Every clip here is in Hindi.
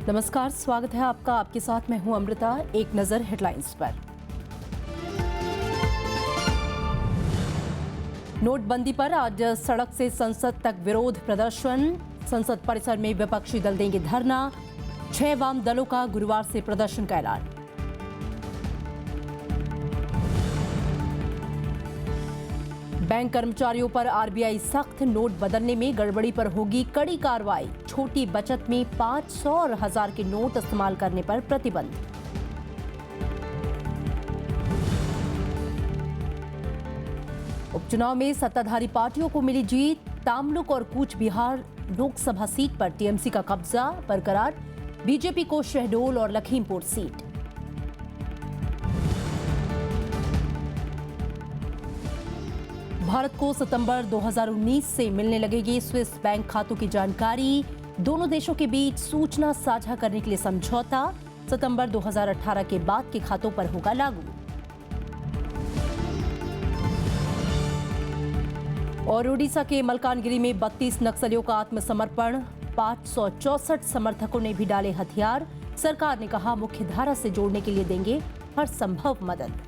नमस्कार, स्वागत है आपका। आपके साथ मैं हूं अमृता। एक नजर हेडलाइंस पर। नोटबंदी पर आज सड़क से संसद तक विरोध प्रदर्शन। संसद परिसर में विपक्षी दल देंगे धरना। 6 वाम दलों का गुरुवार से प्रदर्शन का ऐलान। बैंक कर्मचारियों पर आरबीआई सख्त। नोट बदलने में गड़बड़ी पर होगी कड़ी कार्रवाई। छोटी बचत में 500 और 1000 के नोट इस्तेमाल करने पर प्रतिबंध। उपचुनाव में सत्ताधारी पार्टियों को मिली जीत। तामलुक और कूच बिहार लोकसभा सीट पर टीएमसी का कब्जा बरकरार। बीजेपी को शहडोल और लखीमपुर सीट। भारत को सितंबर 2019 से मिलने लगेगी स्विस बैंक खातों की जानकारी। दोनों देशों के बीच सूचना साझा करने के लिए समझौता। सितंबर 2018 के बाद के खातों पर होगा लागू। और ओडिशा के मलकानगिरी में 32 नक्सलियों का आत्मसमर्पण। 564 समर्थकों ने भी डाले हथियार। सरकार ने कहा मुख्यधारा से जोड़ने के लिए देंगे हर संभव मदद।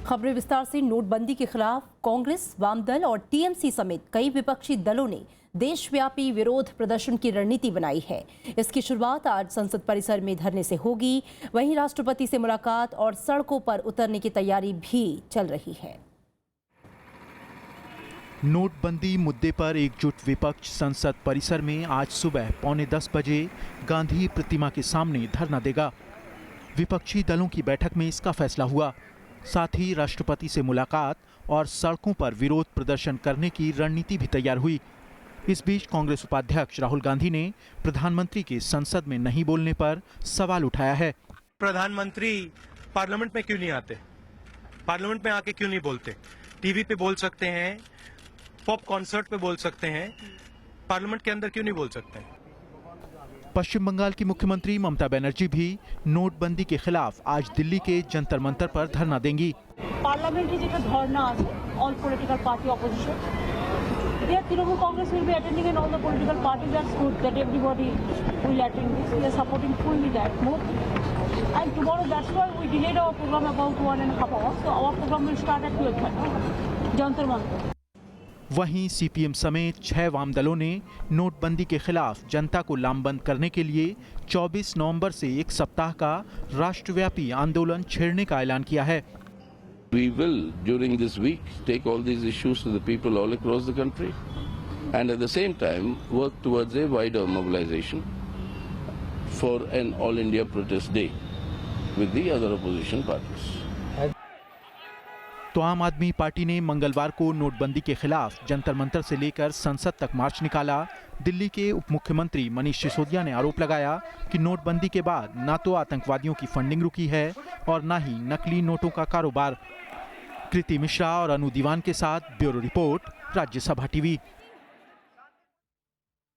खबरें विस्तार से। नोटबंदी के खिलाफ कांग्रेस, वामदल और टीएमसी समेत कई विपक्षी दलों ने देशव्यापी विरोध प्रदर्शन की रणनीति बनाई है। इसकी शुरुआत आज संसद परिसर में धरने से होगी। वहीं राष्ट्रपति से मुलाकात और सड़कों पर उतरने की तैयारी भी चल रही है। नोटबंदी मुद्दे पर एकजुट विपक्ष संसद परिसर में आज सुबह 9:45 बजे गांधी प्रतिमा के सामने धरना देगा। विपक्षी दलों की बैठक में इसका फैसला हुआ। साथ ही राष्ट्रपति से मुलाकात और सड़कों पर विरोध प्रदर्शन करने की रणनीति भी तैयार हुई। इस बीच कांग्रेस उपाध्यक्ष राहुल गांधी ने प्रधानमंत्री के संसद में नहीं बोलने पर सवाल उठाया है। प्रधानमंत्री पार्लियामेंट में क्यों नहीं आते? पार्लियामेंट में आके क्यों नहीं बोलते? टीवी पे बोल सकते हैं, पॉप कॉन्सर्ट पे बोल सकते हैं, पार्लियामेंट के अंदर क्यों नहीं बोल सकते? पश्चिम बंगाल की मुख्यमंत्री ममता बनर्जी भी नोटबंदी के खिलाफ आज दिल्ली के जंतर मंतर पर धरना देंगी। पार्लियामेंट्री যেটা ধর্ণা আছে, all political party opposition, there Trinamool Congress will be attending and all the political parties. That's good that everybody will attend this. We are supporting fully that move. And tomorrow, that's why we delayed our program about 1.5 hours. So our program will start at 12:30. Jantar Mantar. वहीं सीपीएम समेत 6 वाम दलों ने नोटबंदी के खिलाफ जनता को लामबंद करने के लिए 24 नवंबर से एक सप्ताह का राष्ट्रव्यापी आंदोलन छेड़ने का ऐलान किया है। We will, during this week, take all these issues to the people all across the country and at the same time work towards a wider mobilization for an all India protest day with the other opposition parties. तो आम आदमी पार्टी ने मंगलवार को नोटबंदी के खिलाफ जंतर मंतर से लेकर संसद तक मार्च निकाला। दिल्ली के उप मुख्यमंत्री मनीष सिसोदिया ने आरोप लगाया कि नोटबंदी के बाद न तो आतंकवादियों की फंडिंग रुकी है और न ही नकली नोटों का कारोबार। कृति मिश्रा और अनु दीवान के साथ bureau report, Rajya Sabha TV.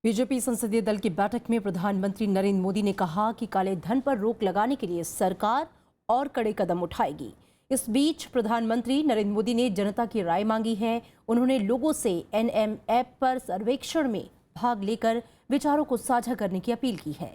BJP संसदीय दल की बैठक में प्रधानमंत्री नरेंद्र मोदी ने कहा कि काले धन पर रोक लगाने के लिए सरकार और कड़े कदम उठाएगी। इस बीच प्रधानमंत्री नरेंद्र मोदी ने जनता की राय मांगी है। उन्होंने लोगों से एनएम ऐप पर सर्वेक्षण में भाग लेकर विचारों को साझा करने की अपील की है।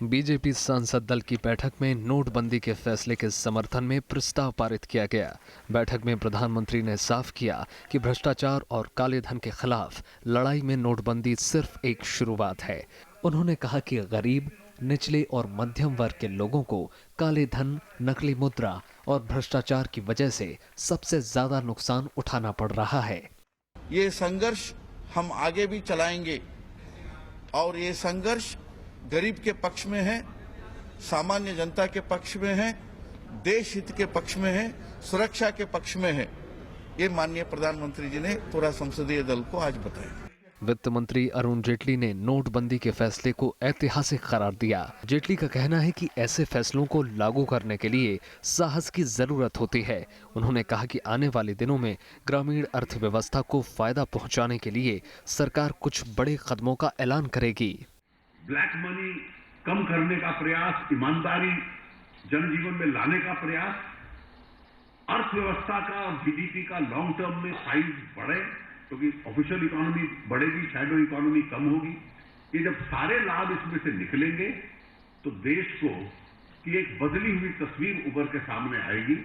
बीजेपी सांसद दल की बैठक में नोटबंदी के फैसले के समर्थन में प्रस्ताव पारित किया गया। बैठक में प्रधानमंत्री ने साफ किया कि भ्रष्टाचार और काले धन के खिलाफ लड़ाई में नोटबंदी सिर्फ एक शुरुआत है। उन्होंने कहा कि गरीब, निचले और मध्यम वर्ग के लोगों को काले धन, नकली मुद्रा और भ्रष्टाचार की वजह से सबसे ज्यादा नुकसान उठाना पड़ रहा है। ये संघर्ष हम आगे भी चलाएंगे और ये संघर्ष गरीब के पक्ष में है, सामान्य जनता के पक्ष में है, देश हित के पक्ष में है, सुरक्षा के पक्ष में है। ये माननीय प्रधानमंत्री जी ने पूरा संसदीय दल को आज बताया। वित्त मंत्री अरुण जेटली ने नोटबंदी के फैसले को ऐतिहासिक करार दिया। जेटली का कहना है कि ऐसे फैसलों को लागू करने के लिए साहस की जरूरत होती है। उन्होंने कहा कि आने वाले दिनों में ग्रामीण अर्थव्यवस्था को फायदा पहुंचाने के लिए सरकार कुछ बड़े कदमों का ऐलान करेगी। ब्लैक मनी कम करने का प्रयास, ईमानदारी जनजीवन में लाने का प्रयास, अर्थव्यवस्था का और जीडीपी का लॉन्ग टर्म में साइज बढ़े, क्योंकि ऑफिशियल इकोनॉमी बढ़ेगी, शैडो इकोनॉमी कम होगी। ये जब सारे लाभ इसमें से निकलेंगे तो देश को की एक बदली हुई तस्वीर उभर के सामने आएगी।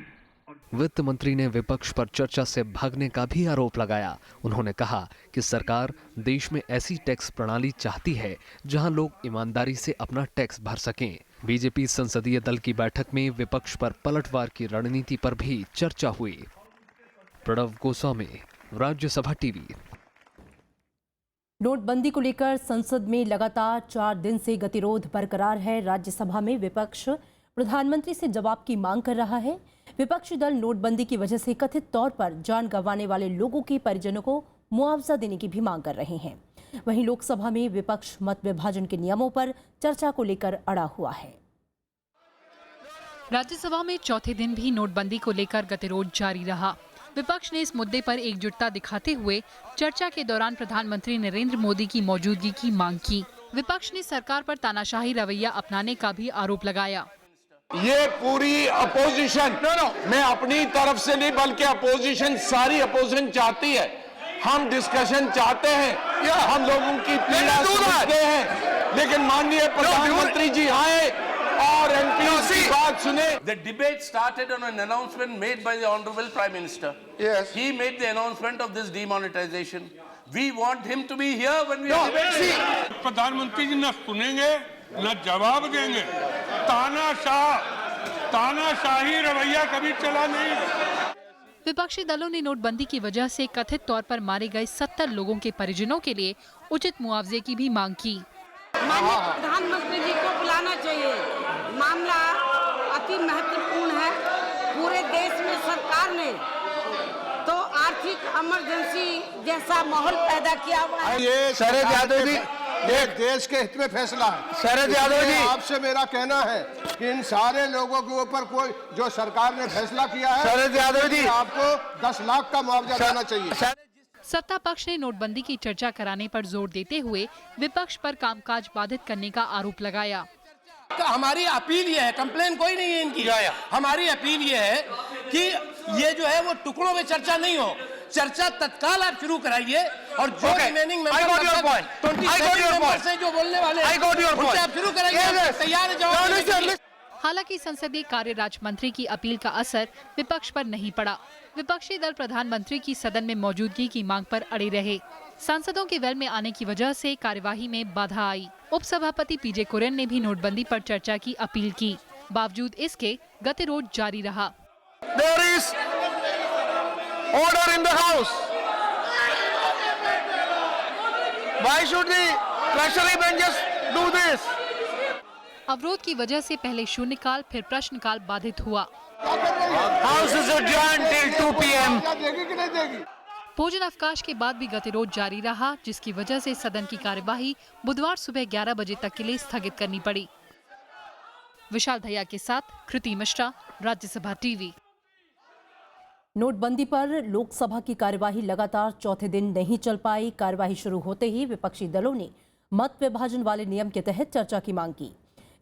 वित्त मंत्री ने विपक्ष पर चर्चा से भागने का भी आरोप लगाया। उन्होंने कहा कि सरकार देश में ऐसी टैक्स प्रणाली चाहती है जहां लोग ईमानदारी से अपना टैक्स भर सकें। बीजेपी संसदीय दल की बैठक में विपक्ष पर पलटवार की रणनीति पर भी चर्चा हुई। प्रणव गोस्वामी, राज्यसभा टीवी। नोटबंदी को लेकर संसद में लगातार 4 दिन से गतिरोध बरकरार है। राज्यसभा में विपक्ष प्रधानमंत्री से जवाब की मांग कर रहा है। विपक्षी दल नोटबंदी की वजह से कथित तौर पर जान गंवाने वाले लोगों के परिजनों को मुआवजा देने की भी मांग कर रहे हैं। वहीं लोकसभा में विपक्ष मत विभाजन के नियमों पर चर्चा को लेकर अड़ा हुआ है। राज्यसभा में चौथे दिन भी नोटबंदी को लेकर गतिरोध जारी रहा। विपक्ष ने इस मुद्दे पर एकजुटता दिखाते हुए चर्चा के दौरान प्रधानमंत्री नरेंद्र मोदी की मौजूदगी की मांग की। विपक्ष ने सरकार पर तानाशाही रवैया अपनाने का भी आरोप लगाया। ये पूरी अपोजिशन मैं अपनी तरफ से नहीं बल्कि अपोजिशन सारी अपोजिशन चाहती है। हम डिस्कशन चाहते हैं, हम लोगों की पीड़ा समझते हैं, लेकिन माननीय प्रधानमंत्री जी आए और एमपीओ की बात सुने। The debate started on an announcement made by the Honorable Prime Minister. Yes. He made the announcement of this demonetization. We want him to be here when we are debating. प्रधानमंत्री जी न सुनेंगे न जवाब देंगे। तानाशाही रवैया कभी चला नहीं। विपक्षी दलों ने नोटबंदी की वजह से कथित तौर पर मारे गए 70 लोगों के परिजनों के लिए उचित मुआवजे की भी मांग की। माननीय प्रधानमंत्री जी को बुलाना चाहिए। मामला अति महत्वपूर्ण है। पूरे देश में सरकार ने तो आर्थिक इमरजेंसी जैसा माहौल पैदा किया हुआ है। ये शरद यादव जी, ये देश के हित में फैसला है। शरद यादव जी, आपसे मेरा कहना है कि इन सारे लोगों के ऊपर कोई जो सरकार ने फैसला किया है, शरद यादव जी, आपको 10 लाख का मुआवजा देना चाहिए। सत्ता पक्ष ने नोटबंदी की चर्चा कराने पर जोर देते हुए विपक्ष पर कामकाज बाधित करने का आरोप लगाया। तो हमारी अपील ये है, कंप्लेन कोई नहीं है इनकी, हमारी अपील ये है कि ये जो है वो टुकड़ों में चर्चा नहीं हो, चर्चा तत्काल आप शुरू कराइए और जो रिमेनिंग मेंबर्स हैं जो बोलने वाले उनसे आप शुरू कराइए। तैयार है जवाब। हालांकि संसदीय कार्य राज्य मंत्री की अपील का असर विपक्ष पर नहीं पड़ा। विपक्षी दल प्रधानमंत्री की सदन में मौजूदगी की मांग पर अड़े रहे। सांसदों के वेल में आने की वजह से कार्यवाही में बाधा आई। उपसभापति पीजे कुरेन ने भी नोटबंदी पर चर्चा की अपील की। बावजूद इसके गतिरोध जारी रहा। There is order in the house. Why should the treasury benches do this? अवरोध की वजह से पहले शून्यकाल फिर प्रश्नकाल बाधित हुआ। House is adjourned till 2 p.m. भोजन अवकाश के बाद भी गतिरोध जारी रहा, जिसकी वजह से सदन की कार्यवाही बुधवार सुबह 11 बजे तक के लिए स्थगित करनी पड़ी। विशाल दहिया के साथ कृति मिश्रा, राज्यसभा टीवी। नोटबंदी पर लोकसभा की कार्यवाही लगातार चौथे दिन नहीं चल पाई। कार्यवाही शुरू होते ही विपक्षी दलों ने मत विभाजन वाले नियम के तहत चर्चा की मांग की।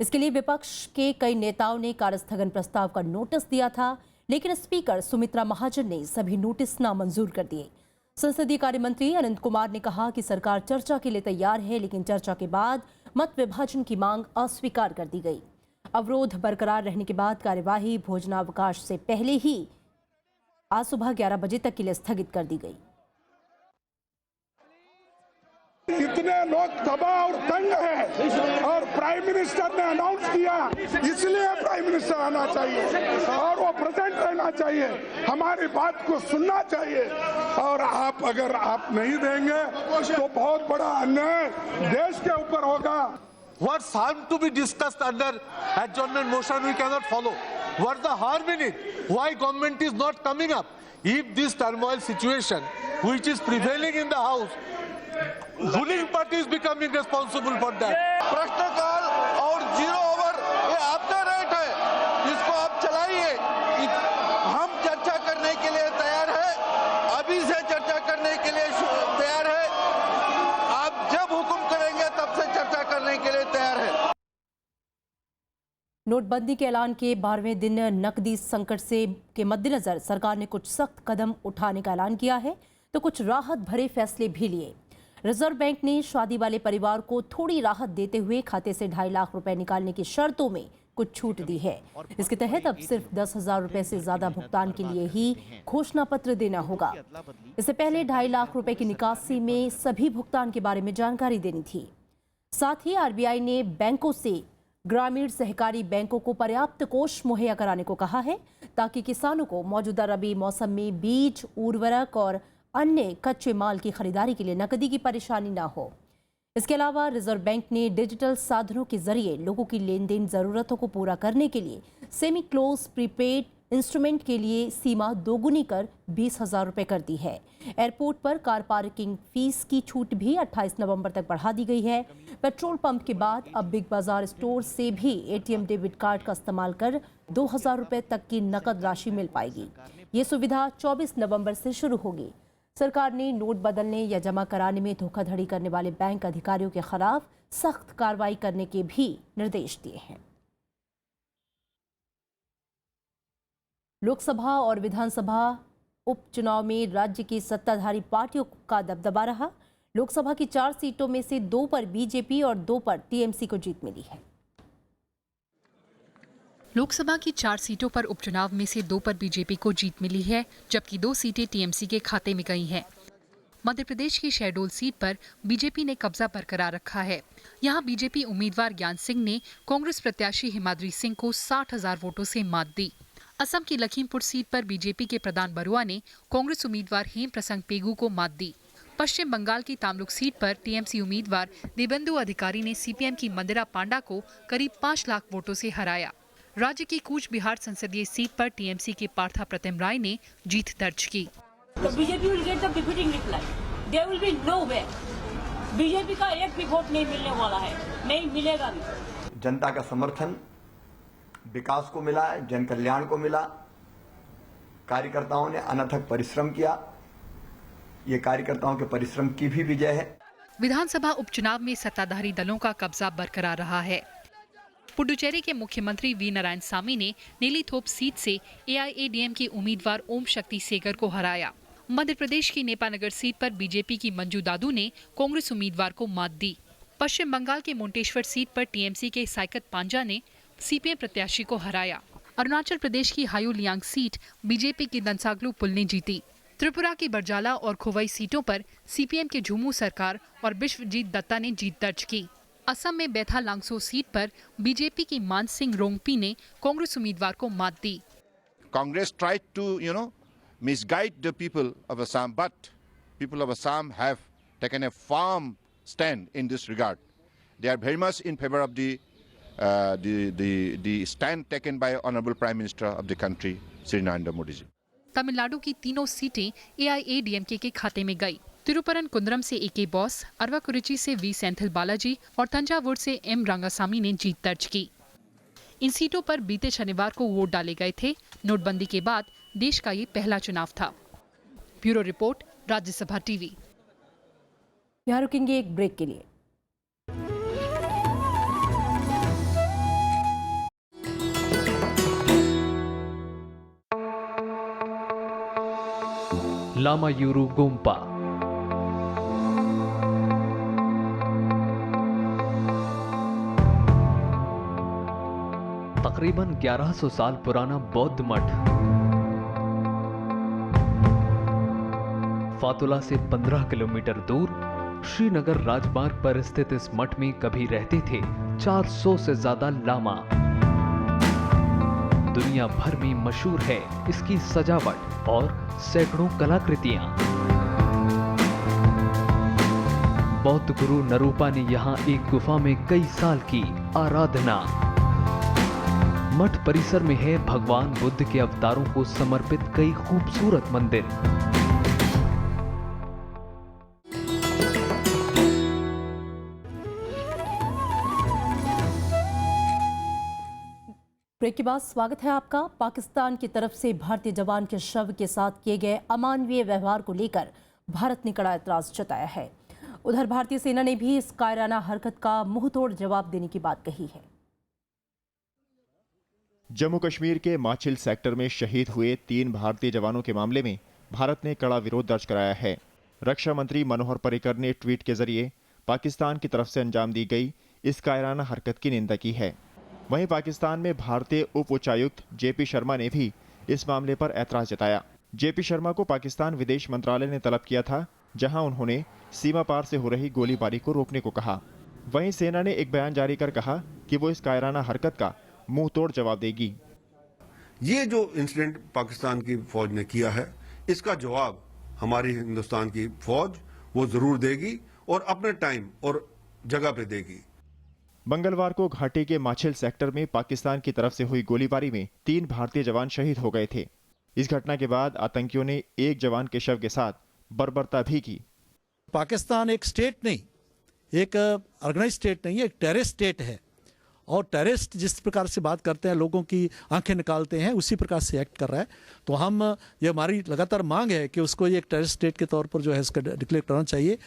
इसके लिए विपक्ष के कई नेताओं ने कार्यस्थगन प्रस्ताव का नोटिस दिया था, लेकिन स्पीकर सुमित्रा महाजन ने सभी नोटिस नामंजूर कर दिए। संसदीय कार्य मंत्री अनंत कुमार ने कहा कि सरकार चर्चा के लिए तैयार है, लेकिन चर्चा के बाद मत विभाजन की मांग अस्वीकार कर दी गई। अवरोध बरकरार रहने के बाद कार्यवाही भोजनावकाश से पहले ही आज सुबह 11 बजे तक के लिए स्थगित कर दी गई। इतने लोग दबाव और तंग है और प्राइम मिनिस्टर ने अनाउंस किया, इसलिए प्राइम मिनिस्टर आना चाहिए और वो प्रेजेंट रहना चाहिए, हमारी बात को सुनना चाहिए। और आप अगर आप नहीं देंगे तो बहुत बड़ा अन्याय देश के ऊपर होगा। What's harm to be discussed under adjournment motion we cannot follow? What's the harm in it? Why government is not coming up? If this turmoil situation which is prevailing in the house, ruling party is becoming responsible for that. प्रश्नकाल और 0 ओवर ये आपका राइट है, इसको आप चलाइए। हम चर्चा करने के लिए तैयार है, अभी से चर्चा करने के लिए तैयार है। आप जब हुक्म करेंगे तब से चर्चा करने के लिए तैयार है। नोटबंदी के ऐलान के 12वें दिन नकदी संकट के मद्देनजर सरकार ने कुछ सख्त कदम उठाने का ऐलान किया है। तो कुछ राहत भरे फैसले भी लिए। रिजर्व बैंक ने शादी वाले परिवार को थोड़ी राहत देते हुए खाते से 2.5 लाख रुपए निकालने की शर्तों में कुछ छूट दी है। इसके तहत अब सिर्फ 10,000 रुपए से ज्यादा भुगतान के लिए ही घोषणा पत्र देना होगा। इससे पहले 2.5 लाख रुपए की निकासी में सभी भुगतान के बारे में जानकारी देनी थी। साथ ही आरबीआई ने बैंकों से ग्रामीण सहकारी बैंकों को पर्याप्त कोष मुहैया कराने को कहा है, ताकि किसानों को मौजूदा रबी मौसम में बीज, उर्वरक और अन्य कच्चे माल की खरीदारी के लिए नकदी की परेशानी न हो। इसके अलावा रिजर्व बैंक ने डिजिटल साधनों के जरिए लोगों की लेन देन जरूरतों को पूरा करने के लिए सेमी क्लोज प्रीपेड इंस्ट्रूमेंट के लिए सीमा दोगुनी कर 20,000 रुपए कर दी है। एयरपोर्ट पर कार पार्किंग फीस की छूट भी 28 नवंबर तक बढ़ा दी गई है। पेट्रोल पंप के बाद अब बिग बाजार स्टोर से भी एटीएम डेबिट कार्ड का इस्तेमाल कर 2,000 रुपए तक की नकद राशि मिल पाएगी। ये सुविधा 24 नवंबर से शुरू होगी। सरकार ने नोट बदलने या जमा कराने में धोखाधड़ी करने वाले बैंक अधिकारियों के खिलाफ सख्त कार्रवाई करने के भी निर्देश दिए हैं। लोकसभा और विधानसभा उपचुनाव में राज्य की सत्ताधारी पार्टियों का दबदबा रहा। लोकसभा की 4 सीटों में से 2 पर बीजेपी और 2 पर टीएमसी को जीत मिली है। लोकसभा की 4 सीटों पर उपचुनाव में से 2 पर बीजेपी को जीत मिली है, जबकि 2 सीटें टीएमसी के खाते में गई हैं। मध्य प्रदेश की शहडोल सीट पर बीजेपी ने कब्जा बरकरार रखा है। यहां बीजेपी उम्मीदवार ज्ञान सिंह ने कांग्रेस प्रत्याशी हिमाद्री सिंह को 60,000 वोटों से मात दी। असम की लखीमपुर सीट पर बीजेपी के प्रदान बरुआ ने कांग्रेस उम्मीदवार हेम प्रसंग पेगू को मात दी। पश्चिम बंगाल की तामलुक सीट पर टीएमसी उम्मीदवार देवेंदु अधिकारी ने सीपीएम की मंदिरा पांडा को करीब 5 लाख वोटों से हराया। राज्य की कूच बिहार संसदीय सीट पर टीएमसी के पार्था प्रतिम राय ने जीत दर्ज की। BJP will get the defeating reply, there will be no way. BJP का एक भी वोट नहीं मिलने वाला है, नहीं मिलेगा भी। जनता का समर्थन विकास को मिला, जन कल्याण को मिला। कार्यकर्ताओं ने अनथक परिश्रम किया, ये कार्यकर्ताओं के परिश्रम की भी विजय है। विधानसभा उपचुनाव में सत्ताधारी दलों का कब्जा बरकरार रहा है। पुडुचेरी के मुख्यमंत्री वी नारायण सामी ने नेलीथोप सीट से एआईएडीएम के उम्मीदवार ओम शक्ति सेगर को हराया। मध्य प्रदेश की नेपानगर सीट पर बीजेपी की मंजू दादू ने कांग्रेस उम्मीदवार को मात दी। पश्चिम बंगाल के मुंटेश्वर सीट पर टीएमसी के साइकत पांजा ने सीपीएम प्रत्याशी को हराया। अरुणाचल प्रदेश की हायूलियांग सीट बीजेपी की दंसाग्लू पुल ने जीती। त्रिपुरा की बरजाला और खोवई सीटों पर सीपीएम के झुमू सरकार और विश्वजीत दत्ता ने जीत दर्ज की। असम में बैथा लांगसो सीट पर बीजेपी की मान सिंह रोंगपी ने कांग्रेस उम्मीदवार को मात दी। Congress tried to, misguide the people of Assam, but people of Assam have taken a firm stand in this regard. They are very much in favor of the stand taken by Honorable Prime Minister of the country, Shri Narendra Modi ji. Tamil Nadu की तीनों सीटें एआईएडीएमके के खाते में गई। तिरुपरन कुंद्रम से एके बॉस, अरवाकुरिची से वी सेंथिल बालाजी और तंजावुर से एम रंगासामी ने जीत दर्ज की। इन सीटों पर बीते शनिवार को वोट डाले गए थे। नोटबंदी के बाद देश का ये पहला चुनाव था। Bureau report, Rajya Sabha TV. यहाँ रुकेंगे एक ब्रेक के लिए। लामा यूरू गोम्पा तकरीबन 1100 साल पुराना बौद्ध मठ फातुला से 15 किलोमीटर दूर श्रीनगर राजमार्ग पर स्थित इस मठ में कभी रहते थे 400 से ज्यादा लामा। दुनिया भर में मशहूर है इसकी सजावट और सैकड़ों कलाकृतियां। बौद्ध गुरु नरूपा ने यहाँ एक गुफा में कई साल की आराधना। मठ परिसर में है भगवान बुद्ध के अवतारों को समर्पित कई खूबसूरत मंदिर। ब्रेक के बाद स्वागत है आपका। पाकिस्तान की तरफ से भारतीय जवान के शव के साथ किए गए अमानवीय व्यवहार को लेकर भारत ने कड़ा एतराज जताया है। उधर भारतीय सेना ने भी इस कायराना हरकत का मुंहतोड़ जवाब देने की बात कही है। जम्मू कश्मीर के माचिल सेक्टर में शहीद हुए 3 भारतीय जवानों के मामले में भारत ने कड़ा विरोध दर्ज कराया है। रक्षा मंत्री मनोहर पर्रिकर ने ट्वीट के जरिए पाकिस्तान की तरफ से अंजाम दी गई इस कायराना हरकत की निंदा की है। वहीं पाकिस्तान में भारतीय उप उच्चायुक्त जेपी शर्मा ने भी इस मामले पर ऐतराज जताया। जेपी शर्मा को पाकिस्तान विदेश मंत्रालय ने तलब किया था, जहां उन्होंने सीमा पार से हो रही गोलीबारी को रोकने को कहा। वहीं सेना ने एक बयान जारी कर कहा कि वो इस कायराना हरकत का मुंह तोड़ जवाब देगी। ये जो इंसिडेंट पाकिस्तान की फौज ने किया है, इसका जवाब हमारी हिंदुस्तान की फौज वो जरूर देगी और अपने टाइम और जगह पे देगी। मंगलवार को घाटी के माछिल सेक्टर में पाकिस्तान की तरफ से हुई गोलीबारी में 3 भारतीय जवान शहीद हो गए थे। इस घटना के बाद आतंकियों ने एक जवान के शव के साथ बर्बरता भी की। पाकिस्तान एक स्टेट नहीं, एक ऑर्गेनाइज स्टेट नहीं है, एक टेररिस्ट स्टेट है। और टेररिस्ट जिस प्रकार से बात करते हैं, लोगों की आंखें निकालते हैं, उसी प्रकार से एक्ट कर रहा है। तो हम ये हमारी लगातार मांग है कि उसको ये एक टेररिस्ट स्टेट के तौर पर जो है इसका डिक्लेयर करना चाहिए।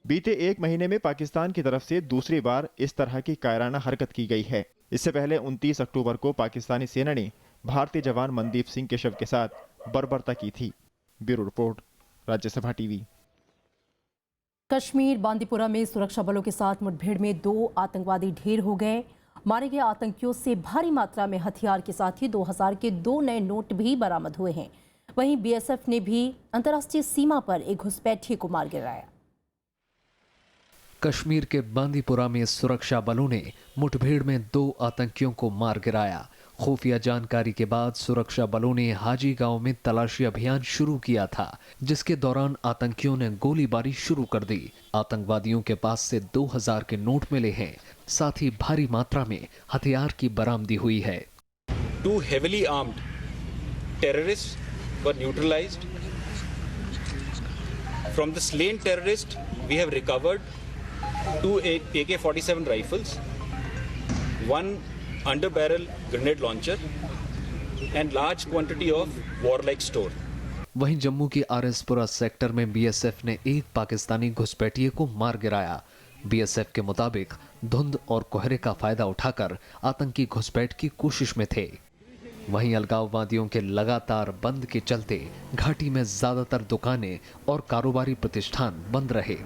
बीते 1 महीने में पाकिस्तान की तरफ से दूसरी बार इस तरह की कायराना हरकत की गई है। इससे पहले 29 अक्टूबर को पाकिस्तानी सेना ने भारतीय जवान मनदीप सिंह के शव के साथ बर्बरता की थी। Bureau report, Rajya Sabha TV. Kashmir Bandipora में सुरक्षा बलों के साथ मुठभेड़ में 2 आतंकवादी ढेर हो गए। मारे गए आतंकियों से भारी मात्रा में हथियार के साथ ही 2000 के 2 नए नोट भी बरामद हुए हैं। वहीं बीएसएफ ने भी अंतर्राष्ट्रीय सीमा पर एक घुसपैठिए को मार गिराया। कश्मीर के बांदीपुरा में सुरक्षा बलों ने मुठभेड़ में 2 आतंकियों को मार गिराया। खुफिया जानकारी के बाद सुरक्षा बलों ने हाजी गांव में तलाशी अभियान शुरू किया था, जिसके दौरान आतंकियों ने गोलीबारी शुरू कर दी। आतंकवादियों के पास से 2000 के नोट मिले हैं, साथ ही भारी मात्रा में हथियार की बरामदी हुई है। 2 heavily armed terrorists were neutralized. From the slain terrorist, we have recovered 2 AK-47 rifles, 1 under-barrel grenade launcher, and large quantity of warlike store. वहीं जम्मू की आरएसपुरा सेक्टर में बीएसएफ ने एक पाकिस्तानी घुसपैठिए को मार गिराया। बीएसएफ के मुताबिक धुंध और कोहरे का फायदा उठाकर आतंकी घुसपैठ की कोशिश में थे। वहीं अलगाववादियों के लगातार बंद के चलते घाटी में ज्यादातर दुकानें और कारोबारी प्रतिष्ठान बंद रहे।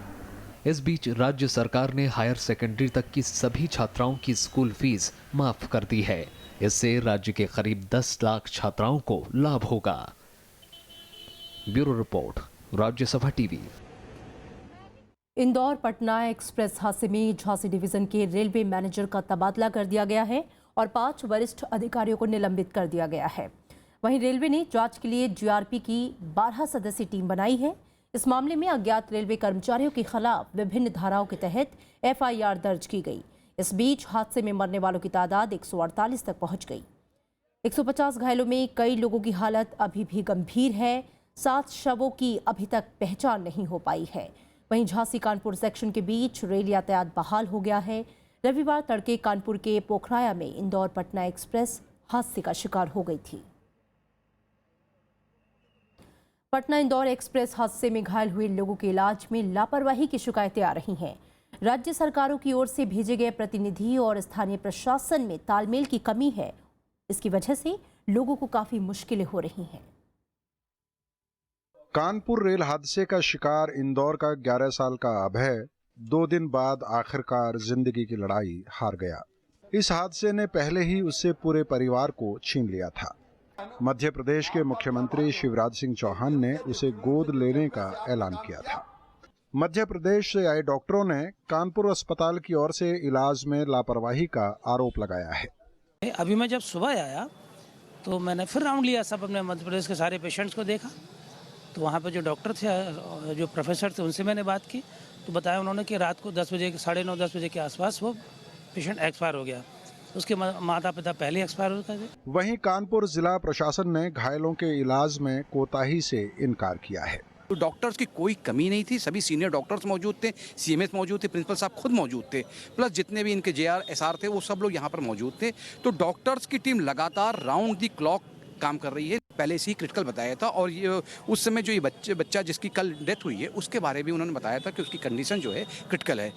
इस बीच राज्य सरकार ने हायर सेकेंडरी तक की सभी छात्राओं की स्कूल फीस माफ कर दी है। इससे राज्य के करीब 10 लाख छात्राओं को लाभ होगा। Bureau report, Rajya Sabha TV. Indore Patna express हादसे में झांसी डिवीजन के रेलवे मैनेजर का तबादला कर दिया गया है और 5 वरिष्ठ अधिकारियों को निलंबित कर दिया गया है। वहीं रेलवे ने जांच के लिए जीआरपी की 12 सदस्यीय टीम बनाई है। इस मामले में अज्ञात रेलवे कर्मचारियों के खिलाफ विभिन्न धाराओं के तहत एफआईआर दर्ज की गई। इस बीच हादसे में मरने वालों की तादाद 148 तक पहुंच गई। 150 घायलों में कई लोगों की हालत अभी भी गंभीर है। 7 शवों की अभी तक पहचान नहीं हो पाई है। वहीं झांसी कानपुर सेक्शन के बीच रेल यातायात बहाल हो गया है। रविवार तड़के कानपुर के पोखराया में इंदौर पटना एक्सप्रेस हादसे का शिकार हो गई थी। पटना इंदौर एक्सप्रेस हादसे में घायल हुए लोगों के इलाज में लापरवाही की शिकायतें आ रही हैं। राज्य सरकारों की ओर से भेजे गए प्रतिनिधि और स्थानीय प्रशासन में तालमेल की कमी है। इसकी वजह से लोगों को काफी मुश्किलें हो रही हैं। कानपुर रेल हादसे का शिकार इंदौर का 11 साल का अभय 2 दिन बाद आखिरकार जिंदगी की लड़ाई हार गया। इस हादसे ने पहले ही उससे पूरे परिवार को छीन लिया था। मध्य प्रदेश के मुख्यमंत्री शिवराज सिंह चौहान ने उसे गोद लेने का ऐलान किया था। मध्य प्रदेश से आए डॉक्टरों ने कानपुर अस्पताल की ओर से इलाज में लापरवाही का आरोप लगाया है। अभी मैं जब सुबह आया तो मैंने फिर राउंड लिया, सब अपने मध्य प्रदेश के सारे पेशेंट्स को देखा। तो वहाँ पे जो डॉक्टर थे, जो प्रोफेसर थे, उनसे मैंने बात की तो बताया उन्होंने कि रात को 10 बजे, 9:30 बजे के आसपास वो पेशेंट एक्सपायर हो गया। उसके माता पिता पहले एक्सपायर हो गए। वहीं कानपुर जिला प्रशासन ने घायलों के इलाज में कोताही से इनकार किया है। तो डॉक्टर्स की कोई कमी नहीं थी, सभी सीनियर डॉक्टर्स मौजूद थे, सीएमएस मौजूद थे, प्रिंसिपल साहब खुद मौजूद थे, प्लस जितने भी इनके जेआर एसआर थे वो सब लोग यहाँ पर मौजूद थे। तो डॉक्टर्स की टीम लगातार राउंड दी क्लॉक काम कर रही है। पहले से ही क्रिटिकल बताया था और ये उस समय जो ये बच्चा जिसकी कल डेथ हुई है उसके बारे में उन्होंने बताया था कि उसकी कंडीशन जो है क्रिटिकल है।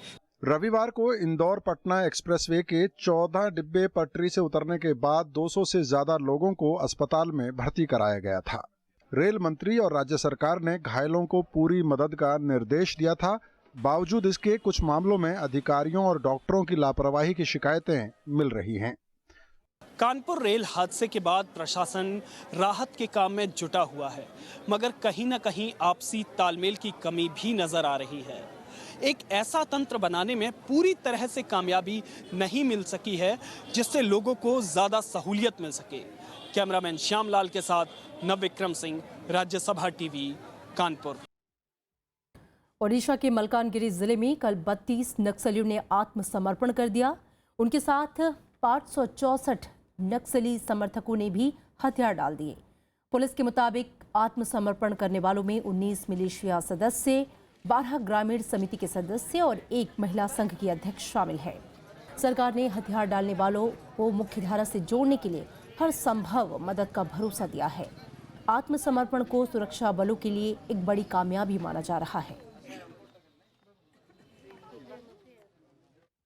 रविवार को इंदौर पटना एक्सप्रेसवे के 14 डिब्बे पटरी से उतरने के बाद 200 से ज्यादा लोगों को अस्पताल में भर्ती कराया गया था। रेल मंत्री और राज्य सरकार ने घायलों को पूरी मदद का निर्देश दिया था। बावजूद इसके कुछ मामलों में अधिकारियों और डॉक्टरों की लापरवाही की शिकायतें मिल रही हैं। कानपुर रेल हादसे के बाद प्रशासन राहत के काम में जुटा हुआ है, मगर कहीं न कहीं आपसी तालमेल की कमी भी नजर आ रही है। एक ऐसा तंत्र बनाने में पूरी तरह से कामयाबी नहीं मिल सकी है जिससे लोगों को ज़्यादा सहूलियत मिल सके। कैमरामैन श्यामलाल के साथ नवविक्रम सिंह, राज्यसभा टीवी, कानपुर। ओडिशा के मलकानगिरी जिले में कल 32 नक्सलियों ने आत्मसमर्पण कर दिया। उनके साथ 564 नक्सली समर्थकों ने भी हथियार डाल दिए। पुलिस के मुताबिक आत्मसमर्पण करने वालों में 19 मिलिशिया सदस्य, 12 ग्रामीण समिति के सदस्य और 1 महिला संघ की अध्यक्ष शामिल है। सरकार ने हथियार डालने वालों को मुख्यधारा से जोड़ने के लिए हर संभव मदद का भरोसा दिया है। आत्मसमर्पण को सुरक्षा बलों के लिए एक बड़ी कामयाबी माना जा रहा है।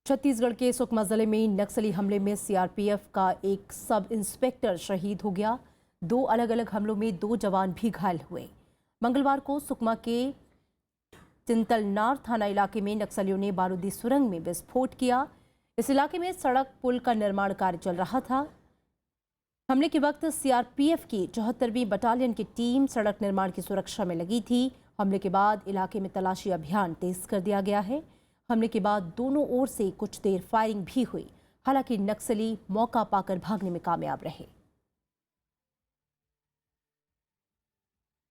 छत्तीसगढ़ के सुकमा जिले में नक्सली हमले में सीआरपीएफ का एक सब इंस्पेक्टर शहीद हो गया। 2 अलग अलग हमलों में 2 जवान भी घायल हुए। मंगलवार को सुकमा के चिंतलनार थाना इलाके में नक्सलियों ने बारूदी सुरंग में विस्फोट किया। इस इलाके में सड़क पुल का निर्माण कार्य चल रहा था। हमले के वक्त सीआरपीएफ की 74वीं बटालियन की टीम सड़क निर्माण की सुरक्षा में लगी थी। हमले के बाद इलाके में तलाशी अभियान तेज कर दिया गया है। हमले के बाद दोनों ओर से कुछ देर फायरिंग भी हुई। हालांकि नक्सली मौका पाकर भागने में कामयाब रहे।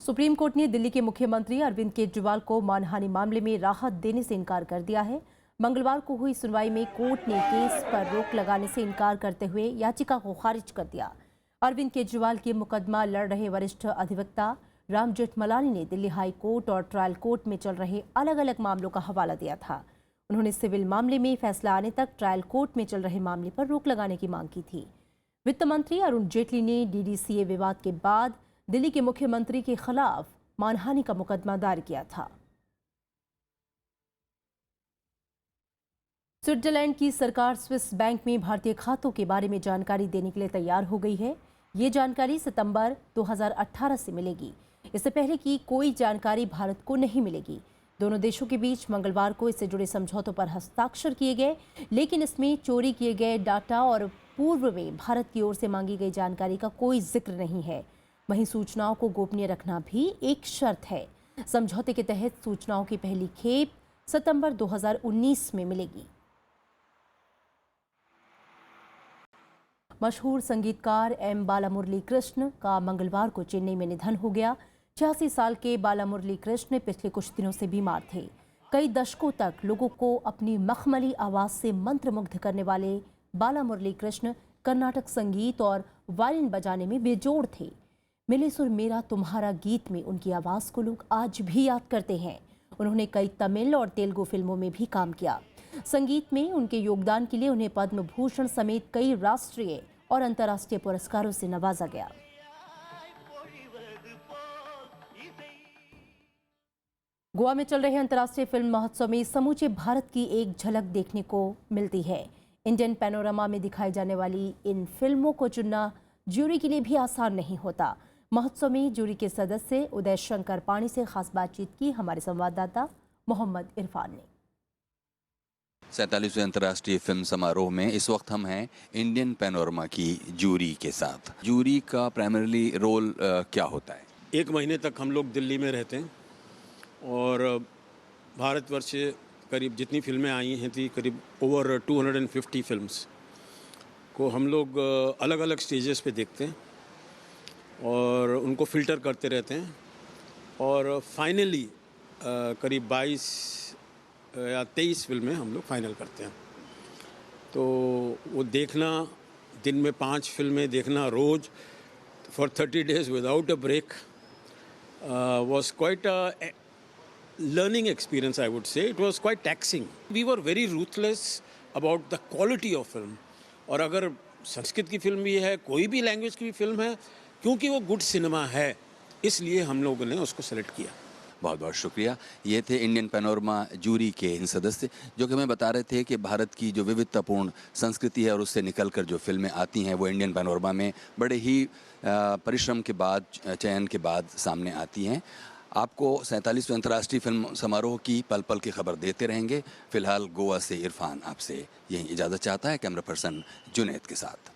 सुप्रीम कोर्ट ने दिल्ली के मुख्यमंत्री अरविंद केजरीवाल को मानहानि मामले में राहत देने से इनकार कर दिया है। मंगलवार को हुई सुनवाई में कोर्ट ने केस पर रोक लगाने से इनकार करते हुए याचिका को खारिज कर दिया। अरविंद केजरीवाल के मुकदमा लड़ रहे वरिष्ठ अधिवक्ता राम जेठमलानी ने दिल्ली हाई कोर्ट और ट्रायल कोर्ट में चल रहे अलग अलग मामलों का हवाला दिया था। उन्होंने सिविल मामले में फैसला आने तक ट्रायल कोर्ट में चल रहे मामले पर रोक लगाने की मांग की थी। वित्त मंत्री अरुण जेटली ने डीडीसीए विवाद के बाद दिल्ली के मुख्यमंत्री के खिलाफ मानहानि का मुकदमा दायर किया था। स्विट्जरलैंड की सरकार स्विस बैंक में भारतीय खातों के बारे में जानकारी देने के लिए तैयार हो गई है। ये जानकारी सितंबर 2018 से मिलेगी। इससे पहले की कोई जानकारी भारत को नहीं मिलेगी। दोनों देशों के बीच मंगलवार को इससे जुड़े समझौतों पर हस्ताक्षर किए गए, लेकिन इसमें चोरी किए गए डाटा और पूर्व में भारत की ओर से मांगी गई जानकारी का कोई जिक्र नहीं है। वहीं सूचनाओं को गोपनीय रखना भी एक शर्त है। समझौते के तहत सूचनाओं की पहली खेप सितंबर 2019 में मिलेगी। मशहूर संगीतकार एम बालामुरली कृष्ण का मंगलवार को चेन्नई में निधन हो गया। 86 साल के बालामुरली कृष्ण पिछले कुछ दिनों से बीमार थे। कई दशकों तक लोगों को अपनी मखमली आवाज से मंत्रमुग्ध करने वाले बालामुरली कृष्ण कर्नाटक संगीत और वायलिन बजाने में बेजोड़ थे। मिले सुर मेरा तुम्हारा गीत में उनकी आवाज को लोग आज भी याद करते हैं। उन्होंने कई तमिल और तेलुगु फिल्मों में भी काम किया। संगीत में उनके योगदान के लिए उन्हें पद्म भूषण समेत कई राष्ट्रीय और अंतर्राष्ट्रीय पुरस्कारों से नवाजा गया। गोवा में चल रहे अंतर्राष्ट्रीय फिल्म महोत्सव में समूचे भारत की एक झलक देखने को मिलती है। इंडियन पैनोरामा में दिखाई जाने वाली इन फिल्मों को चुनना ज्यूरी के लिए भी आसान नहीं होता। महोत्सव में ज्यूरी के सदस्य उदय शंकर पाणी से खास बातचीत की हमारे संवाददाता मोहम्मद इरफान ने। 47वें अंतर्राष्ट्रीय फिल्म समारोह में इस वक्त हम हैं इंडियन पैनोरमा की ज्यूरी के साथ। ज्यूरी का प्राइमरीली रोल क्या होता है? 1 महीने तक हम लोग दिल्ली में रहते हैं और भारतवर्ष से करीब जितनी फिल्में आई हैं थी, करीब ओवर 250 फिल्म्स को हम लोग अलग अलग स्टेजेस पे देखते हैं और उनको फ़िल्टर करते रहते हैं और फाइनली करीब 22 या 23 फिल्में हम लोग फाइनल करते हैं। तो वो देखना, दिन में 5 फिल्में देखना रोज़ for 30 days without a break was quite a learning experience, I would say. It was quite taxing. We were very ruthless about the quality of film. और अगर संस्कृत की फिल्म भी है, कोई भी लैंग्वेज की भी फिल्म है, क्योंकि वो गुड सिनेमा है, इसलिए हम लोगों ने उसको सेलेक्ट किया। बहुत बहुत शुक्रिया। ये थे इंडियन पैनोरमा जूरी के इन सदस्य जो कि हमें बता रहे थे कि भारत की जो विविधतापूर्ण संस्कृति है और उससे निकलकर जो फिल्में आती हैं वो इंडियन पैनोरमा में बड़े ही परिश्रम के बाद, चयन के बाद सामने आती हैं। आपको 47वें अंतर्राष्ट्रीय फिल्म समारोह की पल पल की खबर देते रहेंगे। फिलहाल गोवा से इरफान आपसे यही इजाज़त चाहता है, कैमरा पर्सन जुनैद के साथ।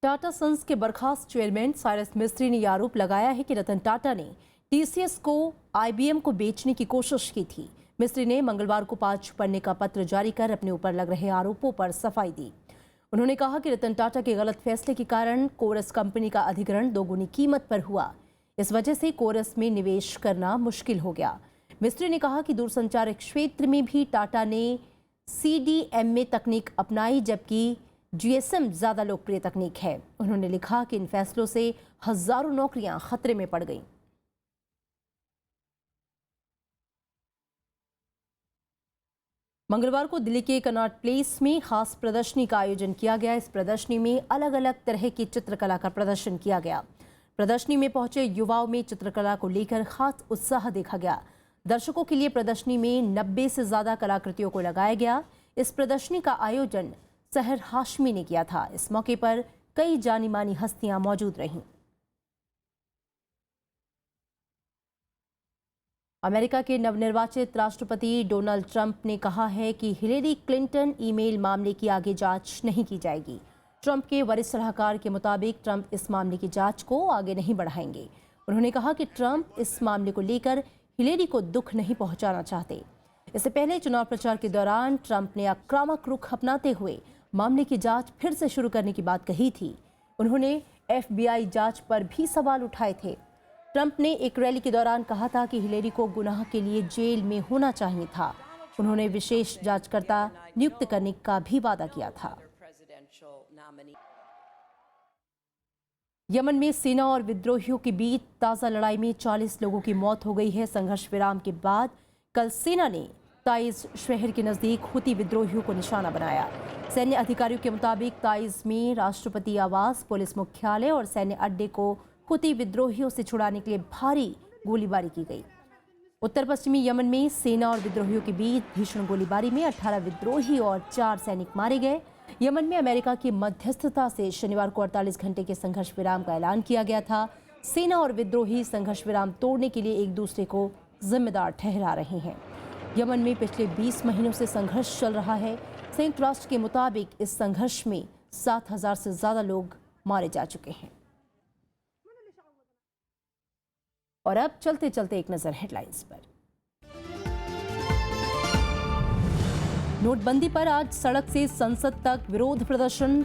टाटा सन्स के बर्खास्त चेयरमैन साइरस मिस्त्री ने आरोप लगाया है कि रतन टाटा ने टीसीएस को आईबीएम को बेचने की कोशिश की थी। मिस्त्री ने मंगलवार को 5 पन्ने का पत्र जारी कर अपने ऊपर लग रहे आरोपों पर सफाई दी। उन्होंने कहा कि रतन टाटा के गलत फैसले के कारण कोरस कंपनी का अधिग्रहण दोगुनी कीमत पर हुआ। इस वजह से कोरस में निवेश करना मुश्किल हो गया। मिस्त्री ने कहा कि दूरसंचार क्षेत्र में भी टाटा ने CDMA तकनीक अपनाई, जबकि GSM ज़्यादा लोकप्रिय तकनीक है। उन्होंने लिखा कि इन फैसलों से हजारों नौकरियां खतरे में पड़ गईं। मंगलवार को दिल्ली के कनॉट प्लेस में खास प्रदर्शनी का आयोजन किया गया। इस प्रदर्शनी में अलग अलग तरह की चित्रकला का प्रदर्शन किया गया। प्रदर्शनी में पहुंचे युवाओं में चित्रकला को लेकर खास उत्साह देखा गया। दर्शकों के लिए प्रदर्शनी में 90 से ज़्यादा कलाकृतियों को लगाया गया। इस प्रदर्शनी का आयोजन सहर हाशमी ने किया था। इस मौके पर कई जानी मानी हस्तियां मौजूद रहीं। अमेरिका के नवनिर्वाचित राष्ट्रपति डोनाल्ड ट्रंप ने कहा है कि हिलेरी क्लिंटन ईमेल मामले की आगे जांच नहीं की जाएगी। ट्रंप के वरिष्ठ सलाहकार के मुताबिक ट्रंप इस मामले की जांच को आगे नहीं बढ़ाएंगे। उन्होंने कहा कि ट्रंप इस मामले को लेकर हिलेरी को दुख नहीं पहुंचाना चाहते। इससे पहले चुनाव प्रचार के दौरान ट्रंप ने आक्रामक रुख अपनाते हुए मामले की जांच फिर से शुरू करने की बात कही थी। उन्होंने FBI जांच पर भी सवाल उठाए थे। ट्रंप ने एक रैली के दौरान कहा था कि हिलेरी को गुनाह के लिए जेल में होना चाहिए था। उन्होंने विशेष जांचकर्ता नियुक्त करने का भी वादा किया था। यमन में सेना और विद्रोहियों के बीच ताज़ा लड़ाई में 40 लोगों की मौत हो गई है। संघर्ष विराम के बाद कल सेना ने ताइज शहर के नज़दीक हुती विद्रोहियों को निशाना बनाया। सैन्य अधिकारियों के मुताबिक ताइज में राष्ट्रपति आवास, पुलिस मुख्यालय और सैन्य अड्डे को हुती विद्रोहियों से छुड़ाने के लिए भारी गोलीबारी की गई। उत्तर पश्चिमी यमन में सेना और विद्रोहियों के बीच भीषण गोलीबारी में 18 विद्रोही और 4 सैनिक मारे गए। यमन में अमेरिका की मध्यस्थता से शनिवार को 48 घंटे के संघर्ष विराम का ऐलान किया गया था। सेना और विद्रोही संघर्ष विराम तोड़ने के लिए एक दूसरे को जिम्मेदार ठहरा रहे हैं। यमन में पिछले 20 महीनों से संघर्ष चल रहा है। संयुक्त राष्ट्र के मुताबिक इस संघर्ष में 7,000 से ज्यादा लोग मारे जा चुके हैं। और अब चलते चलते एक नजर हेडलाइंस पर। नोटबंदी पर आज सड़क से संसद तक विरोध प्रदर्शन।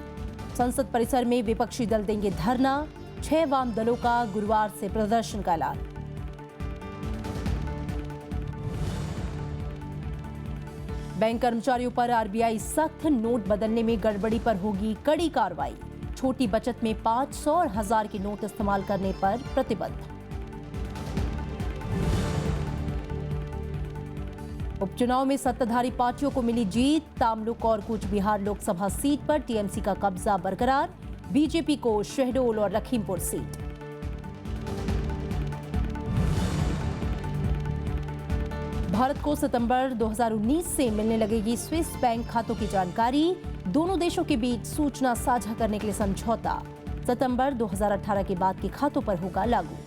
संसद परिसर में विपक्षी दल देंगे धरना। 6 वाम दलों का गुरुवार से प्रदर्शन का ऐलान। बैंक कर्मचारियों पर RBI सख्त, नोट बदलने में गड़बड़ी पर होगी कड़ी कार्रवाई। छोटी बचत में 500 और 1000 के नोट इस्तेमाल करने पर प्रतिबंध। उपचुनाव में सत्ताधारी पार्टियों को मिली जीत। तामलुक और कूच बिहार लोकसभा सीट पर TMC का कब्जा बरकरार। बीजेपी को शहडोल और लखीमपुर सीट। भारत को सितंबर 2019 से मिलने लगेगी स्विस बैंक खातों की जानकारी। दोनों देशों के बीच सूचना साझा करने के लिए समझौता सितंबर 2018 के बाद के खातों पर होगा लागू।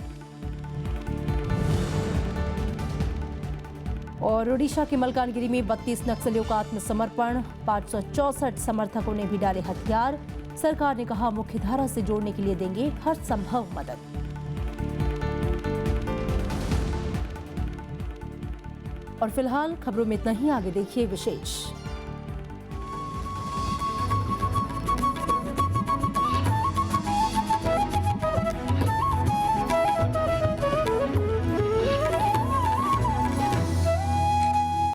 और ओडिशा के मलकानगिरी में 32 नक्सलियों का आत्मसमर्पण। 564 समर्थकों ने भी डाले हथियार। सरकार ने कहा मुख्यधारा से जोड़ने के लिए देंगे हर संभव मदद। और फिलहाल खबरों में इतना ही। आगे देखिए विशेष।